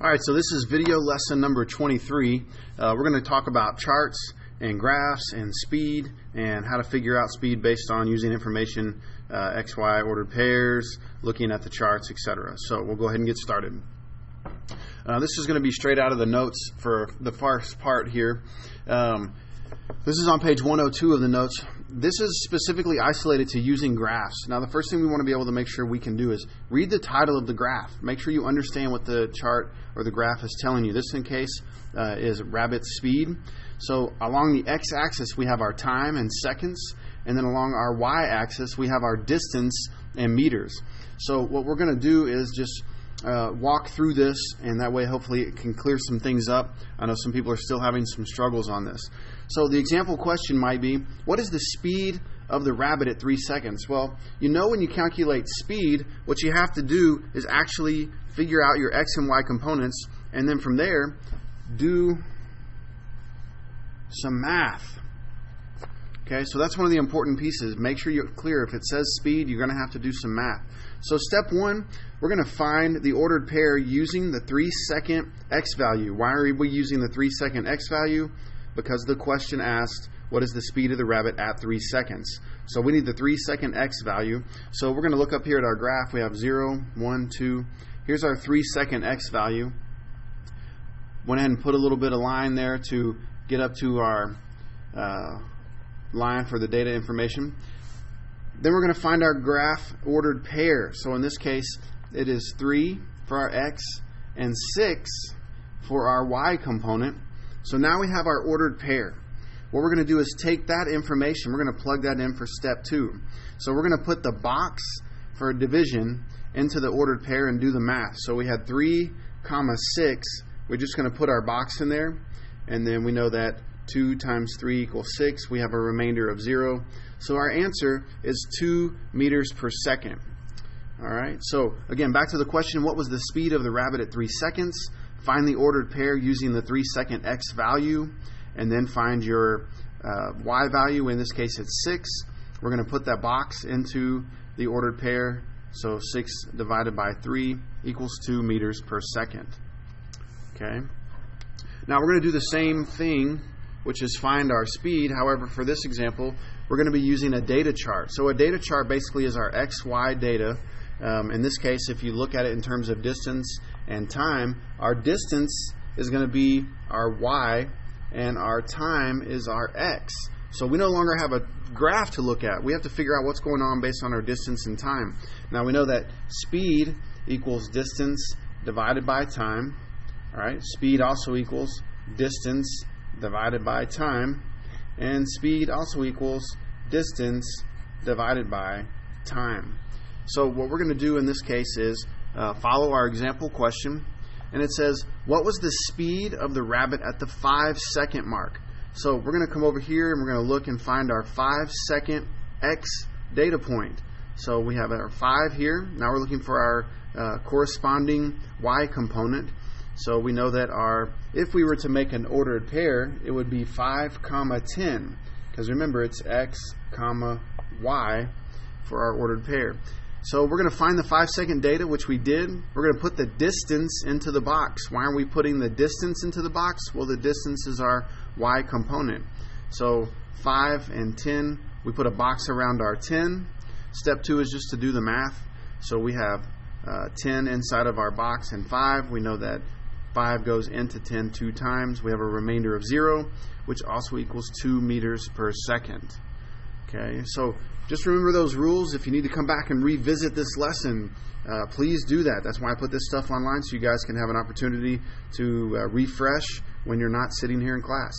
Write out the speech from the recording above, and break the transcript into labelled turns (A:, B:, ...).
A: Alright, so this is video lesson number 23. We're going to talk about charts and graphs and speed and how to figure out speed based on using information, XY ordered pairs, looking at the charts, etc. So we'll go ahead and get started. This is going to be straight out of the notes for the first part here. This is on page 102 of the notes. This is specifically isolated to using graphs. Now, the first thing we want to be able to make sure we can do is read the title of the graph. Make sure you understand what the chart or the graph is telling you. This, in case, is rabbit speed. So along the x-axis, we have our time in seconds, and then along our y-axis, we have our distance in meters. So what we're going to do is just walk through this, and that way hopefully it can clear some things up. I know some people are still having some struggles on this. So the example question might be, what is the speed of the rabbit at 3 seconds? Well, you know, when you calculate speed, what you have to do is actually figure out your x and y components, and then from there do some math. Okay, so that's one of the important pieces. Make sure you're clear. If it says speed, you're going to have to do some math. So step one, we're going to find the ordered pair using the 3-second x value. Why are we using the 3-second x value? Because the question asked, what is the speed of the rabbit at 3 seconds? So we need the 3-second x value. So we're going to look up here at our graph. We have 0, 1, 2. Here's our 3-second x value. Went ahead and put a little bit of line there to get up to our line for the data information. Then we're going to find our graph ordered pair. So in this case, it is 3 for our x and 6 for our y component. So now we have our ordered pair. What we're going to do is take that information, we're going to plug that in for step 2. So we're going to put the box for division into the ordered pair and do the math. So we had 3, 6. We're just going to put our box in there, and then we know that 2 times 3 equals 6. We have a remainder of 0. So our answer is 2 meters per second. All right. So again, back to the question, what was the speed of the rabbit at 3 seconds? Find the ordered pair using the 3-second x value, and then find your y value. In this case, it's 6. We're going to put that box into the ordered pair. So 6 divided by 3 equals 2 meters per second. Okay. Now we're going to do the same thing, which is find our speed. However, for this example, we're going to be using a data chart. So a data chart basically is our XY data. In this case, if you look at it in terms of distance and time, our distance is going to be our y and our time is our x. So we no longer have a graph to look at. We have to figure out what's going on based on our distance and time. Now we know that speed equals distance divided by time. All right, speed also equals distance divided by time, and speed also equals distance divided by time. So what we're going to do in this case is follow our example question, and it says, what was the speed of the rabbit at the 5-second mark? So we're going to come over here and we're going to look and find our 5-second x data point. So we have our 5 here. Now we're looking for our corresponding y component. So we know that if we were to make an ordered pair, it would be 5, 10. Because remember, it's x, y for our ordered pair. So we're going to find the 5-second data, which we did. We're going to put the distance into the box. Why are we putting the distance into the box? Well, the distance is our y component. So 5 and 10, we put a box around our 10. Step 2 is just to do the math. So we have 10 inside of our box and 5. We know that 5 goes into 10 2 times. We have a remainder of 0, which also equals 2 meters per second. Okay, so just remember those rules. If you need to come back and revisit this lesson, please do that. That's why I put this stuff online, so you guys can have an opportunity to refresh when you're not sitting here in class.